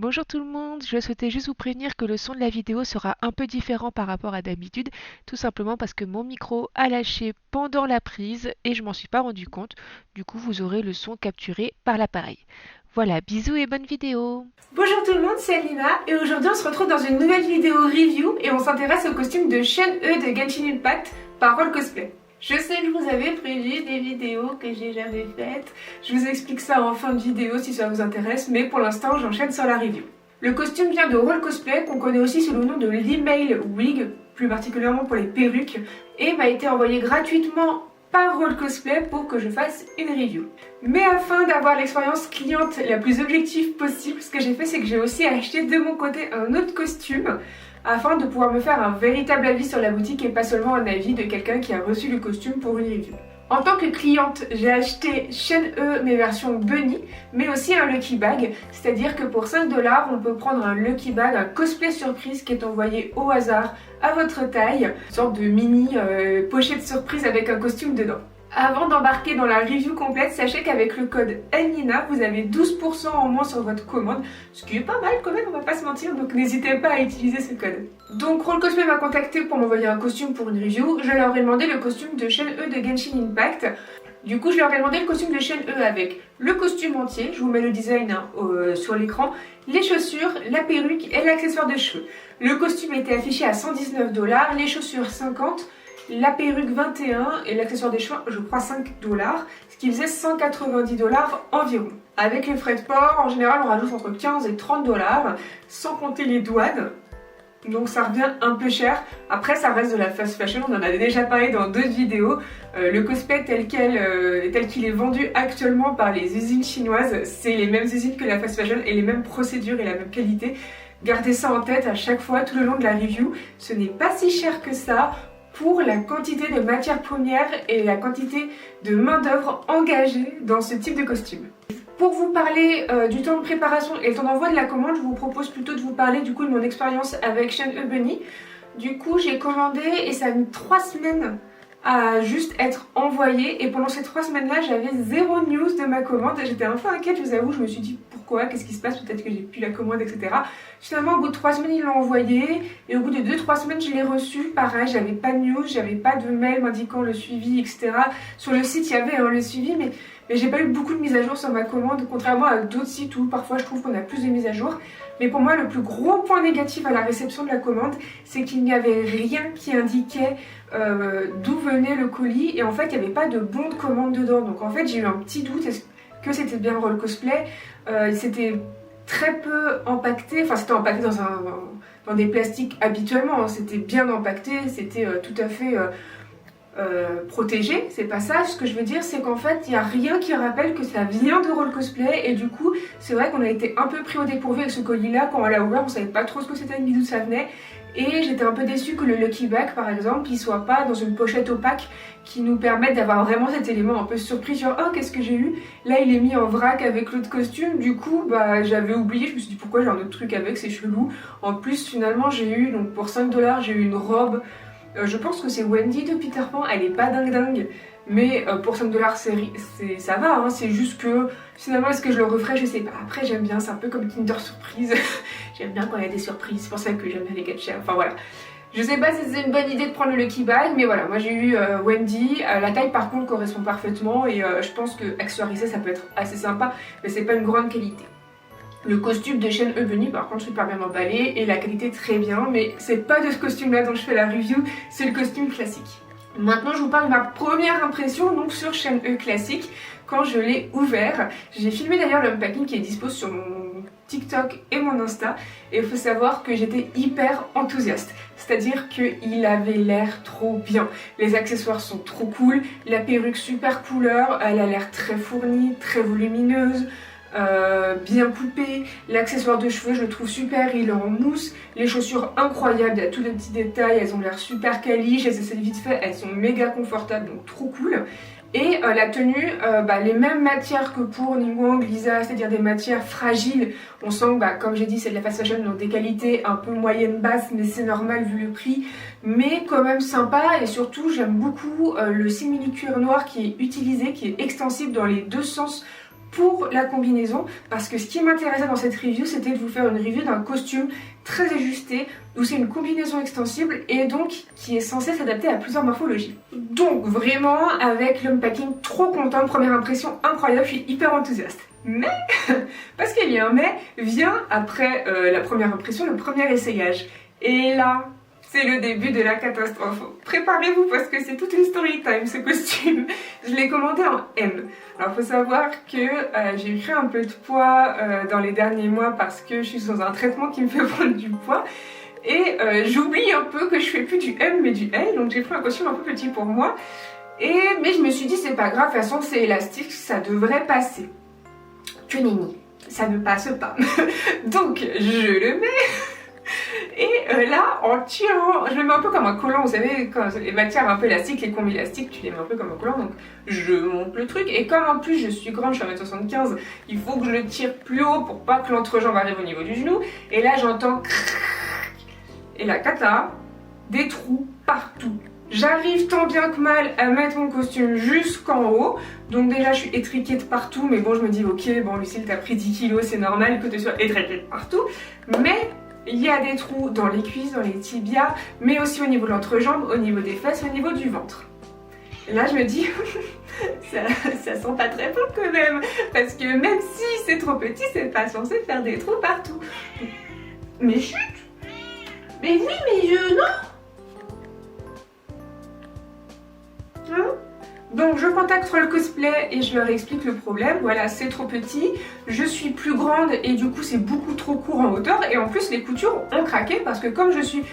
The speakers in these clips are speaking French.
Bonjour tout le monde, je souhaitais juste vous prévenir que le son de la vidéo sera un peu différent par rapport à d'habitude, tout simplement parce que mon micro a lâché pendant la prise et je m'en suis pas rendu compte, du coup vous aurez le son capturé par l'appareil. Voilà, bisous et bonne vidéo. Bonjour tout le monde, c'est Alina et aujourd'hui on se retrouve dans une nouvelle vidéo review et on s'intéresse au costume de Shen-E de Genshin Impact par Roll Cosplay. Je sais que je vous avais prévu des vidéos que j'ai jamais faites, je vous explique ça en fin de vidéo si ça vous intéresse, mais pour l'instant j'enchaîne sur la review. Le costume vient de Roll Cosplay, qu'on connaît aussi sous le nom de l'Email Wig, plus particulièrement pour les perruques, et m'a été envoyé gratuitement par Roll Cosplay pour que je fasse une review. Mais afin d'avoir l'expérience cliente la plus objective possible, ce que j'ai fait c'est que j'ai aussi acheté de mon côté un autre costume afin de pouvoir me faire un véritable avis sur la boutique et pas seulement un avis de quelqu'un qui a reçu le costume pour une review. En tant que cliente, j'ai acheté Shen-E mes versions Bunny, mais aussi un Lucky Bag, c'est-à-dire que pour 5 $, on peut prendre un Lucky Bag, un cosplay surprise qui est envoyé au hasard à votre taille, une sorte de mini pochette surprise avec un costume dedans. Avant d'embarquer dans la review complète, sachez qu'avec le code ALNINA, vous avez 12% en moins sur votre commande, ce qui est pas mal quand même, on va pas se mentir, donc n'hésitez pas à utiliser ce code. Donc Roll Cosplay m'a contacté pour m'envoyer un costume pour une review, je leur ai demandé le costume de Shen-E de Genshin Impact. Du coup, je leur ai demandé le costume de Shen-E avec le costume entier, je vous mets le design sur l'écran, les chaussures, la perruque et l'accessoire de cheveux. Le costume était affiché à 119 $, les chaussures 50 $, la perruque 21 et l'accessoire des cheveux je crois 5 $, ce qui faisait 190 $ environ. Avec les frais de port, en général on rajoute entre 15 et 30 $, sans compter les douanes. Donc ça revient un peu cher. Après ça reste de la fast fashion, on en a déjà parlé dans d'autres vidéos. Le cosplay tel qu'il est vendu actuellement par les usines chinoises, c'est les mêmes usines que la fast fashion et les mêmes procédures et la même qualité. Gardez ça en tête à chaque fois tout le long de la review. Ce n'est pas si cher que ça pour la quantité de matières premières et la quantité de main d'œuvre engagée dans ce type de costume. Pour vous parler du temps de préparation et le temps d'envoi de la commande, je vous propose plutôt de vous parler du coup de mon expérience avec Shen-E Bunny. Du coup, j'ai commandé et ça a mis 3 semaines à juste être envoyé et pendant ces 3 semaines-là, j'avais zéro news de ma commande. J'étais un peu inquiète, je vous avoue, je me suis dit pourquoi, qu'est-ce qui se passe, peut-être que j'ai plus la commande, etc. Finalement, au bout de 3 semaines, ils l'ont envoyé et au bout de 2-3 semaines, je l'ai reçu. Pareil, j'avais pas de news, j'avais pas de mail m'indiquant le suivi, etc. Sur le site, il y avait le suivi, mais j'ai pas eu beaucoup de mises à jour sur ma commande, contrairement à d'autres sites où parfois je trouve qu'on a plus de mises à jour. Mais pour moi, le plus gros point négatif à la réception de la commande, c'est qu'il n'y avait rien qui indiquait d'où venait le colis. Et en fait, il n'y avait pas de bon de commande dedans. Donc en fait, j'ai eu un petit doute, est-ce que c'était bien Roll Cosplay. C'était très peu empaqueté, enfin c'était empaqueté dans des plastiques habituellement, hein. C'était bien empaqueté, c'était tout à fait... protégé, c'est pas ça. Ce que je veux dire, c'est qu'en fait, il n'y a rien qui rappelle que ça vient de Roll Cosplay. Et du coup, c'est vrai qu'on a été un peu pris au dépourvu avec ce colis-là. Quand on l'a ouvert, on savait pas trop ce que c'était ni d'où ça venait. Et j'étais un peu déçue que le Lucky Bag, par exemple, il soit pas dans une pochette opaque qui nous permette d'avoir vraiment cet élément un peu surprise sur oh, qu'est-ce que j'ai eu. Là, il est mis en vrac avec l'autre costume. Du coup, bah, j'avais oublié. Je me suis dit pourquoi j'ai un autre truc avec, c'est chelou. En plus, finalement, j'ai eu, donc pour 5 $, j'ai eu une robe. Je pense que c'est Wendy de Peter Pan, elle est pas dingue, mais pour 5 $, ça va, hein. C'est juste que finalement est-ce que je le referai, je sais pas. Après j'aime bien, c'est un peu comme Kinder Surprise, j'aime bien quand il y a des surprises, c'est pour ça que j'aime bien les gadgets, enfin voilà. Je sais pas si c'est une bonne idée de prendre le Lucky Bag, mais voilà, moi j'ai eu Wendy, la taille par contre correspond parfaitement et je pense que accessoiriser ça peut être assez sympa, mais c'est pas une grande qualité. Le costume de Shen-E Bunny par contre super bien emballé et la qualité très bien, mais c'est pas de ce costume là dont je fais la review, c'est le costume classique. Maintenant je vous parle de ma première impression donc sur Shen-E classique quand je l'ai ouvert. J'ai filmé d'ailleurs l'unpacking qui est dispo sur mon TikTok et mon Insta et il faut savoir que j'étais hyper enthousiaste. C'est-à-dire qu'il avait l'air trop bien. Les accessoires sont trop cool, la perruque super couleur, elle a l'air très fournie, très volumineuse. Bien coupé, l'accessoire de cheveux je le trouve super, il est en mousse, les chaussures incroyables, il y a tous les petits détails, elles ont l'air super quali, j'ai essayé vite fait, elles sont méga confortables donc trop cool. Et la tenue, les mêmes matières que pour Ningguang, Lisa, c'est-à-dire des matières fragiles. On sent que, comme j'ai dit, c'est de la fast fashion, donc des qualités un peu moyennes basses, mais c'est normal vu le prix. Mais quand même sympa, et surtout j'aime beaucoup le simili-cuir noir qui est utilisé, qui est extensible dans les deux sens pour la combinaison, parce que ce qui m'intéressait dans cette review, c'était de vous faire une review d'un costume très ajusté, où c'est une combinaison extensible et donc qui est censée s'adapter à plusieurs morphologies. Donc vraiment, avec l'unpacking, trop contente, première impression incroyable, je suis hyper enthousiaste. Mais, parce qu'il y a un mais, vient après la première impression, le premier essayage. Et là, c'est le début de la catastrophe. Préparez-vous parce que c'est toute une story time ce costume. Je l'ai commandé en M. Alors faut savoir que j'ai pris un peu de poids dans les derniers mois parce que je suis sous un traitement qui me fait prendre du poids. Et j'oublie un peu que je fais plus du M mais du L. Donc j'ai pris un costume un peu petit pour moi. Mais je me suis dit c'est pas grave, de toute façon c'est élastique, ça devrait passer. Que nenni, ça ne passe pas. Donc je le mets. Et là, en tirant, je le mets un peu comme un collant, vous savez, quand les matières un peu élastiques, les combis élastiques, tu les mets un peu comme un collant, donc je monte le truc. Et comme en plus je suis grande, je suis à 1m75, il faut que je le tire plus haut pour pas que l'entrejambe arrive au niveau du genou. Et là, j'entends et la cata, des trous partout. J'arrive tant bien que mal à mettre mon costume jusqu'en haut, donc déjà je suis étriquée de partout, mais bon je me dis ok, bon Lucille t'as pris 10 kilos, c'est normal que tu sois étriquée de partout, mais il y a des trous dans les cuisses, dans les tibias, mais aussi au niveau de l'entrejambe, au niveau des fesses, au niveau du ventre. Et là je me dis, ça sent pas très bon quand même, parce que même si c'est trop petit, c'est pas censé faire des trous partout. Mais chut! Mais oui, mais non! Hein? Donc je contacte le cosplay et je leur explique le problème. Voilà, c'est trop petit, je suis plus grande et du coup c'est beaucoup trop court en hauteur. Et en plus les coutures ont craqué parce que comme je suis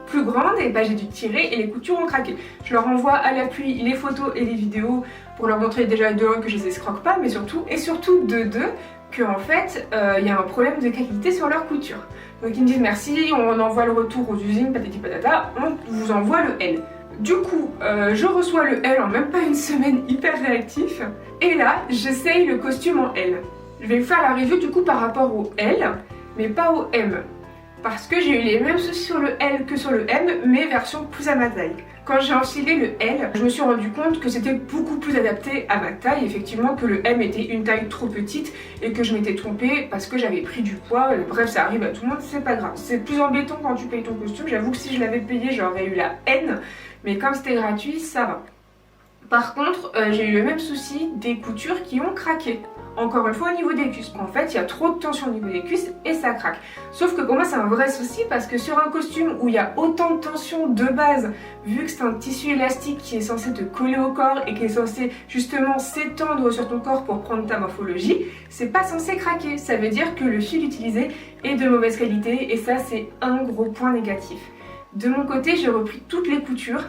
plus grande, et j'ai dû tirer et les coutures ont craqué. Je leur envoie à l'appui les photos et les vidéos pour leur montrer déjà de 1 que je les escroque pas, mais surtout de 2 qu'en fait il y a un problème de qualité sur leur couture. Donc ils me disent merci, on envoie le retour aux usines, patati patata, on vous envoie le L. Du coup, je reçois le L en même pas une semaine, hyper réactif. Et là, j'essaye le costume en L. Je vais faire la review du coup par rapport au L, mais pas au M. Parce que j'ai eu les mêmes soucis sur le L que sur le M, mais version plus à ma taille. Quand j'ai enfilé le L, je me suis rendu compte que c'était beaucoup plus adapté à ma taille, effectivement, que le M était une taille trop petite et que je m'étais trompée parce que j'avais pris du poids. Bref, ça arrive à tout le monde, c'est pas grave. C'est plus embêtant quand tu payes ton costume. J'avoue que si je l'avais payé, j'aurais eu la haine, mais comme c'était gratuit, ça va. Par contre, j'ai eu le même souci des coutures qui ont craqué. Encore une fois au niveau des cuisses. En fait, il y a trop de tension au niveau des cuisses et ça craque. Sauf que pour moi, c'est un vrai souci parce que sur un costume où il y a autant de tension de base, vu que c'est un tissu élastique qui est censé te coller au corps et qui est censé justement s'étendre sur ton corps pour prendre ta morphologie, c'est pas censé craquer. Ça veut dire que le fil utilisé est de mauvaise qualité et ça, c'est un gros point négatif. De mon côté, j'ai repris toutes les coutures.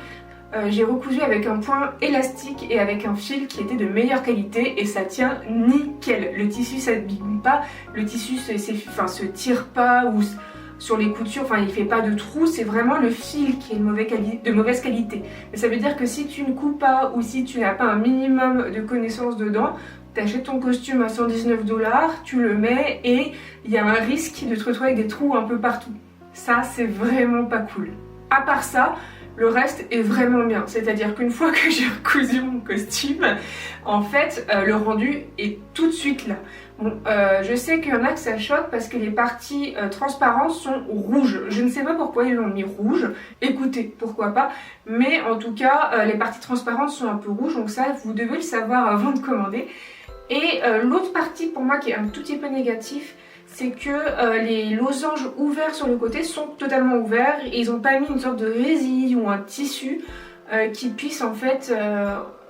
J'ai recousu avec un point élastique et avec un fil qui était de meilleure qualité et ça tient nickel. Le tissu s'abîme pas, le tissu se tire pas ou sur les coutures, enfin il fait pas de trous, c'est vraiment le fil qui est de mauvaise qualité. Mais ça veut dire que si tu ne coupes pas ou si tu n'as pas un minimum de connaissances dedans, t'achètes ton costume à 119 $, tu le mets et il y a un risque de te retrouver avec des trous un peu partout. Ça c'est vraiment pas cool. À part ça, le reste est vraiment bien, c'est-à-dire qu'une fois que j'ai recousu mon costume, en fait, le rendu est tout de suite là. Bon, je sais qu'il y en a que ça choque parce que les parties transparentes sont rouges. Je ne sais pas pourquoi ils l'ont mis rouge. Écoutez, pourquoi pas. Mais en tout cas, les parties transparentes sont un peu rouges, donc ça, vous devez le savoir avant de commander. Et l'autre partie pour moi qui est un tout petit peu négatif, c'est que les losanges ouverts sur le côté sont totalement ouverts et ils n'ont pas mis une sorte de résille ou un tissu qui puisse en fait,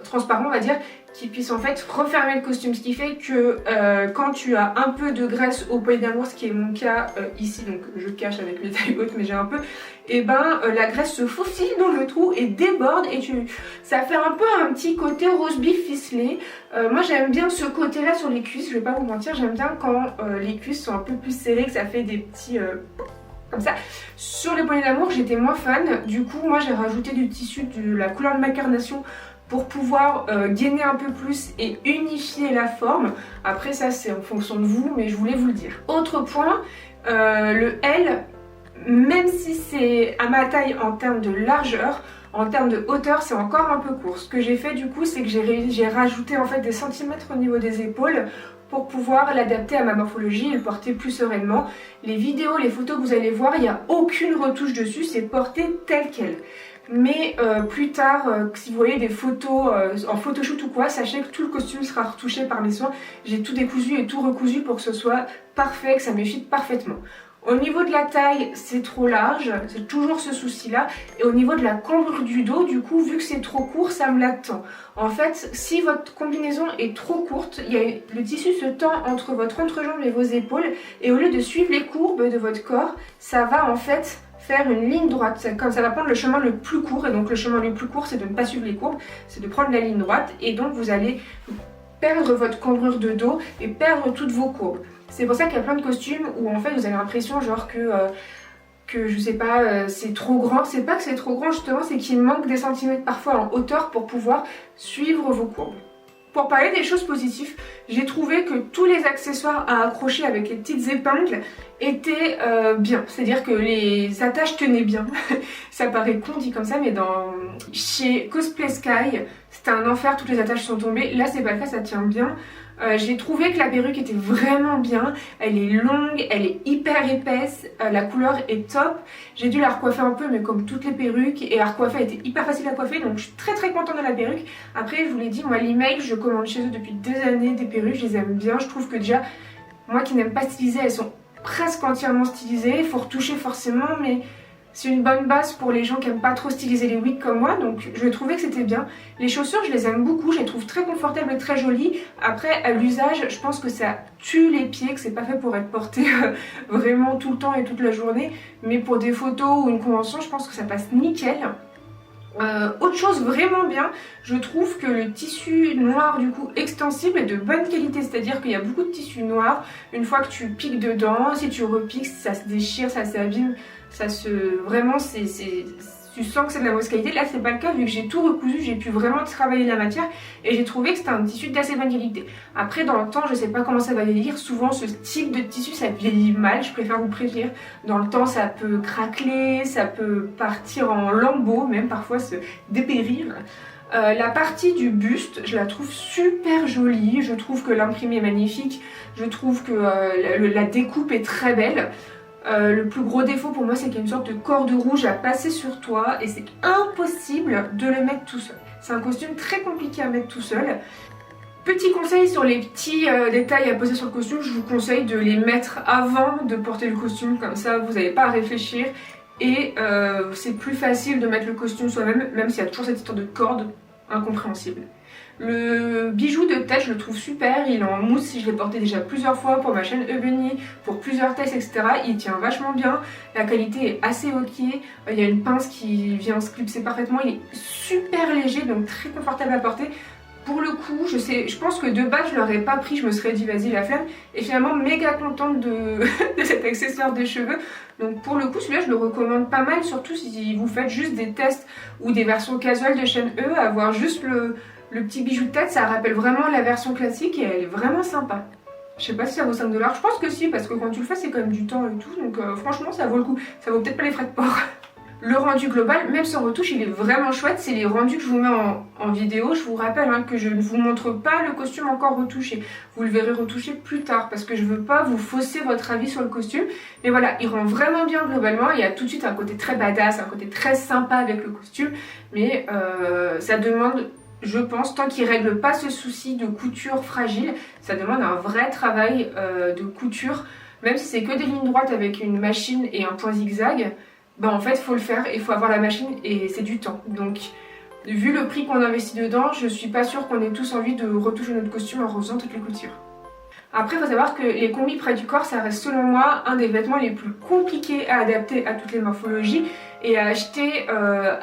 transparent on va dire, qui puisse en fait refermer le costume, ce qui fait que quand tu as un peu de graisse au poignet d'amour, ce qui est mon cas ici, donc je cache avec les tailles hautes mais j'ai un peu, et la graisse se faufile dans le trou et déborde et ça fait un peu un petit côté rose beef ficelé. Moi j'aime bien ce côté là sur les cuisses, je vais pas vous mentir, j'aime bien quand les cuisses sont un peu plus serrées, que ça fait des petits comme ça. Sur les poignets d'amour j'étais moins fan, du coup moi j'ai rajouté du tissu de la couleur de ma carnation pour pouvoir gainer un peu plus et unifier la forme. Après ça c'est en fonction de vous, mais je voulais vous le dire. Autre point, le L, même si c'est à ma taille en termes de largeur, en termes de hauteur c'est encore un peu court. Ce que j'ai fait du coup c'est que j'ai rajouté en fait des centimètres au niveau des épaules pour pouvoir l'adapter à ma morphologie et le porter plus sereinement. Les vidéos, les photos que vous allez voir, il n'y a aucune retouche dessus, c'est porté tel quel. Mais plus tard, si vous voyez des photos en photoshoot ou quoi, sachez que tout le costume sera retouché par mes soins. J'ai tout décousu et tout recousu pour que ce soit parfait, que ça me fit parfaitement. Au niveau de la taille, c'est trop large, c'est toujours ce souci-là. Et au niveau de la cambrure du dos, du coup, vu que c'est trop court, ça me la tend. En fait, si votre combinaison est trop courte, le tissu se tend entre votre entrejambe et vos épaules. Et au lieu de suivre les courbes de votre corps, ça va en fait faire une ligne droite. Comme ça va prendre le chemin le plus court. Et donc le chemin le plus court, c'est de ne pas suivre les courbes, c'est de prendre la ligne droite. Et donc vous allez perdre votre cambrure de dos et perdre toutes vos courbes. C'est pour ça qu'il y a plein de costumes où en fait vous avez l'impression genre que je sais pas, c'est trop grand. C'est pas que c'est trop grand justement, c'est qu'il manque des centimètres parfois en hauteur pour pouvoir suivre vos courbes. Pour parler des choses positives, j'ai trouvé que tous les accessoires à accrocher avec les petites épingles étaient bien. C'est-à-dire que les attaches tenaient bien. Ça paraît con dit comme ça, mais chez Cosplay Sky, c'était un enfer, toutes les attaches sont tombées. Là, c'est pas le cas, ça tient bien. J'ai trouvé que la perruque était vraiment bien, elle est longue, elle est hyper épaisse, la couleur est top. J'ai dû la recoiffer un peu mais comme toutes les perruques et la recoiffer a été hyper facile à coiffer donc je suis très contente de la perruque. Après je vous l'ai dit, moi l'email je commande chez eux depuis des années des perruques, je les aime bien, je trouve que déjà moi qui n'aime pas styliser elles sont presque entièrement stylisées, il faut retoucher forcément mais c'est une bonne base pour les gens qui n'aiment pas trop styliser les wigs comme moi, donc je trouvais que c'était bien. Les chaussures, je les aime beaucoup, je les trouve très confortables et très jolies. Après, à l'usage, je pense que ça tue les pieds, que c'est pas fait pour être porté vraiment tout le temps et toute la journée. Mais pour des photos ou une convention, je pense que ça passe nickel. Autre chose vraiment bien, je trouve que le tissu noir du coup extensible est de bonne qualité, c'est-à-dire qu'il y a beaucoup de tissu noir, une fois que tu piques dedans, si tu repiques, ça se déchire, ça s'abîme, vraiment tu sens que c'est de la mauvaise qualité. Là c'est pas le cas vu que j'ai tout recousu, j'ai pu vraiment travailler la matière et j'ai trouvé que c'était un tissu d'assez bonne qualité. Après dans le temps je sais pas comment ça va vieillir, souvent ce type de tissu ça vieillit mal, je préfère vous prévenir. Dans le temps ça peut craqueler, ça peut partir en lambeaux, même parfois se dépérir. La partie du buste, je la trouve super jolie, je trouve que l'imprimé est magnifique, je trouve que la découpe est très belle. Le plus gros défaut pour moi c'est qu'il y a une sorte de corde rouge à passer sur toi et c'est impossible de le mettre tout seul. C'est un costume très compliqué à mettre tout seul. Petit conseil sur les petits détails à poser sur le costume, je vous conseille de les mettre avant de porter le costume, comme ça vous n'avez pas à réfléchir et c'est plus facile de mettre le costume soi-même, même s'il y a toujours cette histoire de corde incompréhensible. Le bijou de tête je le trouve super, il est en mousse, je l'ai porté déjà plusieurs fois pour ma chaîne Ebony, pour plusieurs tests etc. Il tient vachement bien, la qualité est assez ok, il y a une pince qui vient se clipser parfaitement, il est super léger donc très confortable à porter. Pour le coup, je pense que de base je l'aurais pas pris, je me serais dit vas-y la flemme et finalement méga contente de cet accessoire de cheveux. Donc pour le coup celui-là je le recommande pas mal, surtout si vous faites juste des tests ou des versions casual de chaîne E, avoir juste le petit bijou de tête, ça rappelle vraiment la version classique et elle est vraiment sympa. Je sais pas si ça vaut 5 $, je pense que si, parce que quand tu le fais c'est quand même du temps et tout, donc franchement ça vaut le coup, ça vaut peut-être pas les frais de port. Le rendu global, même sans retouche, il est vraiment chouette, c'est les rendus que je vous mets en vidéo. Je vous rappelle que je ne vous montre pas le costume encore retouché, vous le verrez retouché plus tard parce que je veux pas vous fausser votre avis sur le costume. Mais voilà, il rend vraiment bien globalement, il y a tout de suite un côté très badass, un côté très sympa avec le costume, mais ça demande... Je pense, tant qu'il ne règle pas ce souci de couture fragile, ça demande un vrai travail de couture. Même si c'est que des lignes droites avec une machine et un point zigzag, ben en fait il faut le faire, il faut avoir la machine et c'est du temps. Donc vu le prix qu'on investit dedans, je suis pas sûre qu'on ait tous envie de retoucher notre costume en refaisant toutes les coutures. Après il faut savoir que les combis près du corps, ça reste selon moi un des vêtements les plus compliqués à adapter à toutes les morphologies et à acheter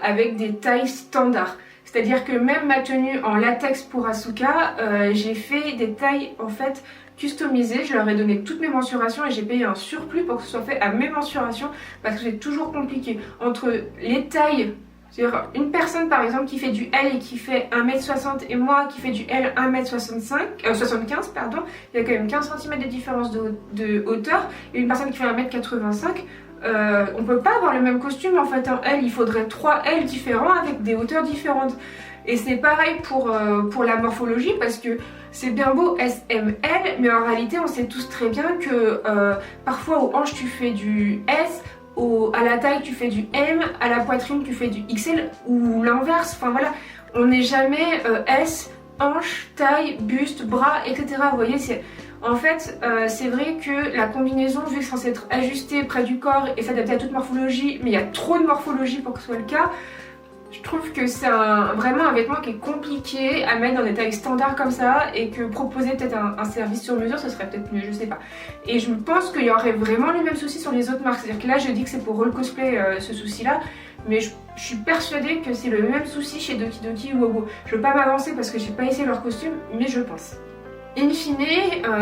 avec des tailles standards. C'est-à-dire que même ma tenue en latex pour Asuka, j'ai fait des tailles en fait customisées. Je leur ai donné toutes mes mensurations et j'ai payé un surplus pour que ce soit fait à mes mensurations parce que c'est toujours compliqué. Entre les tailles, c'est-à-dire une personne par exemple qui fait du L et qui fait 1m60 et moi qui fait du L 1m75 pardon, il y a quand même 15 cm de différence de hauteur et une personne qui fait 1m85. On peut pas avoir le même costume en fait, un L, il faudrait 3 L différents avec des hauteurs différentes. Et c'est pareil pour la morphologie parce que c'est bien beau SML, mais en réalité on sait tous très bien que parfois aux hanches tu fais du S, à la taille tu fais du M, à la poitrine tu fais du XL ou l'inverse, enfin voilà, on n'est jamais S, hanche, taille, buste, bras, etc. Vous voyez, en fait, c'est vrai que la combinaison, vu que c'est censé être ajusté près du corps et s'adapter à toute morphologie, mais il y a trop de morphologie pour que ce soit le cas, je trouve que c'est vraiment un vêtement qui est compliqué à mettre dans des tailles standards comme ça et que proposer peut-être un service sur mesure, ce serait peut-être mieux, je sais pas. Et je pense qu'il y aurait vraiment les mêmes soucis sur les autres marques. C'est-à-dire que là, je dis que c'est pour Roll Cosplay ce souci-là, mais je suis persuadée que c'est le même souci chez Doki Doki ou Wowo. Je veux pas m'avancer parce que j'ai pas essayé leur costume, mais je pense. In fine,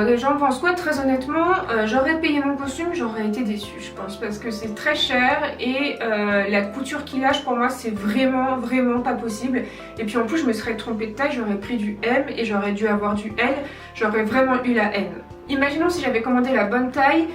les gens pensent quoi? Très honnêtement, j'aurais payé mon costume, j'aurais été déçue, je pense, parce que c'est très cher et la couture qu'il lâche pour moi c'est vraiment pas possible. Et puis en plus je me serais trompée de taille, j'aurais pris du M et j'aurais dû avoir du L, j'aurais vraiment eu la haine. Imaginons si j'avais commandé la bonne taille,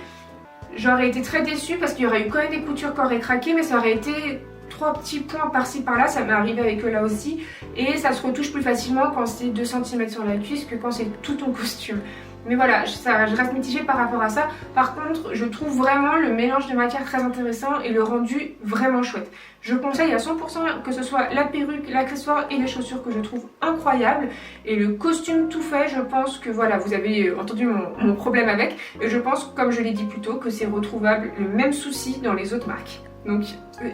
j'aurais été très déçue parce qu'il y aurait eu quand même des coutures qui auraient craqué, mais ça aurait été 3 petits points par-ci par-là, ça m'est arrivé avec eux là aussi, et ça se retouche plus facilement quand c'est 2 cm sur la cuisse que quand c'est tout ton costume. Mais voilà, je reste mitigée par rapport à ça. Par contre, je trouve vraiment le mélange de matières très intéressant et le rendu vraiment chouette. Je conseille à 100% que ce soit la perruque, l'accessoire et les chaussures que je trouve incroyables. Et le costume tout fait, je pense que voilà, vous avez entendu mon problème avec. Et je pense, comme je l'ai dit plus tôt, que c'est retrouvable, le même souci dans les autres marques. Donc,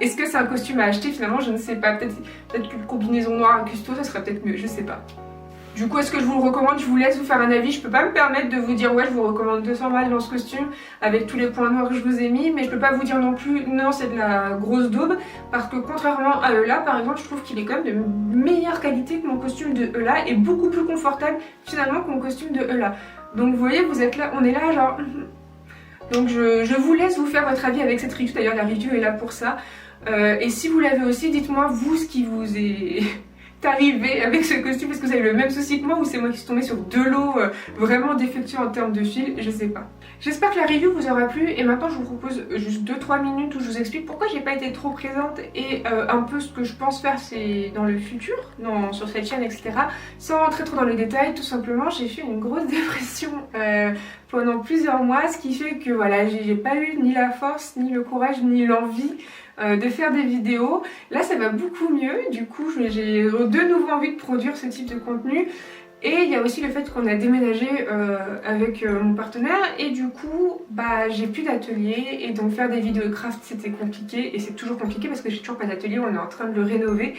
est-ce que c'est un costume à acheter? Finalement, je ne sais pas. Peut-être qu'une combinaison noire à custo, ça serait peut-être mieux, je sais pas. Du coup, est-ce que je vous le recommande? Je vous laisse vous faire un avis. Je peux pas me permettre de vous dire ouais, je vous recommande 200 balles dans ce costume avec tous les points noirs que je vous ai mis, mais je peux pas vous dire non plus non, c'est de la grosse daube, parce que contrairement à Eula, par exemple, je trouve qu'il est quand même de meilleure qualité que mon costume de Eula et beaucoup plus confortable finalement que mon costume de Eula. Donc vous voyez, vous êtes là, on est là genre... Donc je vous laisse vous faire votre avis avec cette review, d'ailleurs la review est là pour ça. Et si vous l'avez aussi, dites-moi vous ce qui vous est arrivé avec ce costume, parce que vous avez le même souci que moi ou c'est moi qui suis tombée sur de l'eau vraiment défectueux en termes de fil, je sais pas. J'espère que la review vous aura plu et maintenant je vous propose juste 2-3 minutes où je vous explique pourquoi j'ai pas été trop présente et un peu ce que je pense faire c'est dans le futur, sur cette chaîne etc. Sans rentrer trop dans les détails, tout simplement j'ai fait une grosse dépression pendant plusieurs mois, ce qui fait que voilà, j'ai pas eu ni la force, ni le courage, ni l'envie de faire des vidéos. Là ça va beaucoup mieux, du coup j'ai de nouveau envie de produire ce type de contenu. Et il y a aussi le fait qu'on a déménagé avec mon partenaire et du coup bah j'ai plus d'atelier et donc faire des vidéos craft c'était compliqué et c'est toujours compliqué parce que j'ai toujours pas d'atelier, on est en train de le rénover.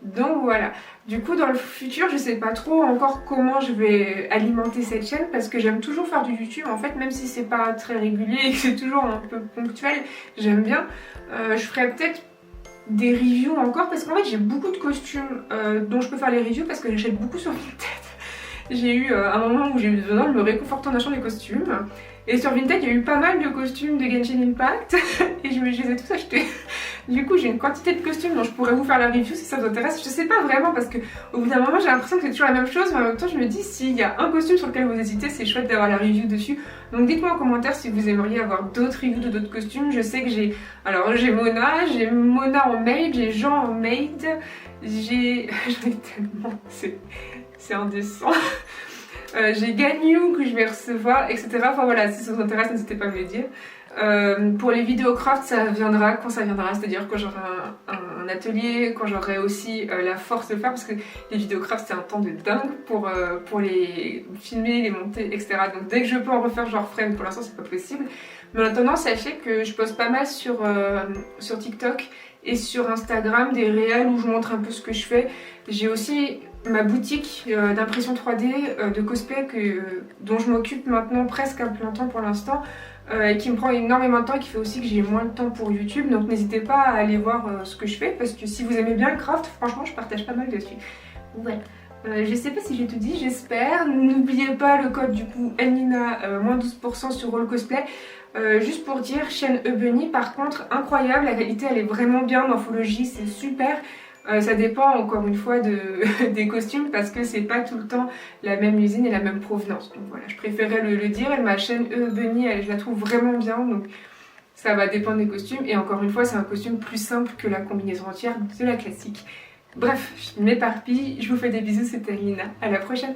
Donc voilà, du coup dans le futur je sais pas trop encore comment je vais alimenter cette chaîne parce que j'aime toujours faire du YouTube en fait, même si c'est pas très régulier et que c'est toujours un peu ponctuel, j'aime bien. Je ferai peut-être des reviews encore parce qu'en fait j'ai beaucoup de costumes dont je peux faire les reviews parce que j'achète beaucoup sur Vinted. J'ai eu un moment où j'ai eu besoin de me réconforter en achetant des costumes. Et sur Vinted, il y a eu pas mal de costumes de Genshin Impact et je les ai tous achetés. Du coup, j'ai une quantité de costumes dont je pourrais vous faire la review si ça vous intéresse. Je sais pas vraiment parce que au bout d'un moment, j'ai l'impression que c'est toujours la même chose, mais en même temps, je me dis s'il y a un costume sur lequel vous hésitez, c'est chouette d'avoir la review dessus. Donc dites-moi en commentaire si vous aimeriez avoir d'autres reviews de d'autres costumes. Je sais que j'ai Mona en maid, j'ai Jean en maid, j'en ai tellement, c'est indécent. J'ai Ganyu que je vais recevoir, etc. Enfin voilà, si ça vous intéresse, n'hésitez pas à me le dire. Pour les vidéos craft, ça viendra quand ça viendra, c'est-à-dire quand j'aurai un atelier, quand j'aurai aussi la force de le faire, parce que les vidéos craft c'est un temps de dingue pour les filmer, les monter, etc. Donc dès que je peux en refaire, j'en referai, mais pour l'instant c'est pas possible. Mais en attendant, sachez que je poste pas mal sur TikTok et sur Instagram des réels où je montre un peu ce que je fais. J'ai aussi ma boutique d'impression 3D de cosplay dont je m'occupe maintenant presque à plein temps pour l'instant et qui me prend énormément de temps et qui fait aussi que j'ai moins de temps pour YouTube, donc n'hésitez pas à aller voir ce que je fais parce que si vous aimez bien le craft, franchement je partage pas mal dessus. Voilà. Je sais pas si j'ai tout dit, j'espère. N'oubliez pas le code du coup Elnina, moins 12% sur Roll Cosplay. Juste pour dire, chaîne Ebony par contre incroyable, la qualité elle est vraiment bien, morphologie c'est super. Ça dépend encore une fois des costumes parce que c'est pas tout le temps la même usine et la même provenance. Donc voilà, je préférais le dire. Et ma chaîne Ebony, je la trouve vraiment bien. Donc ça va dépendre des costumes. Et encore une fois, c'est un costume plus simple que la combinaison entière de la classique. Bref, je m'éparpille. Je vous fais des bisous, c'était Lina. À la prochaine!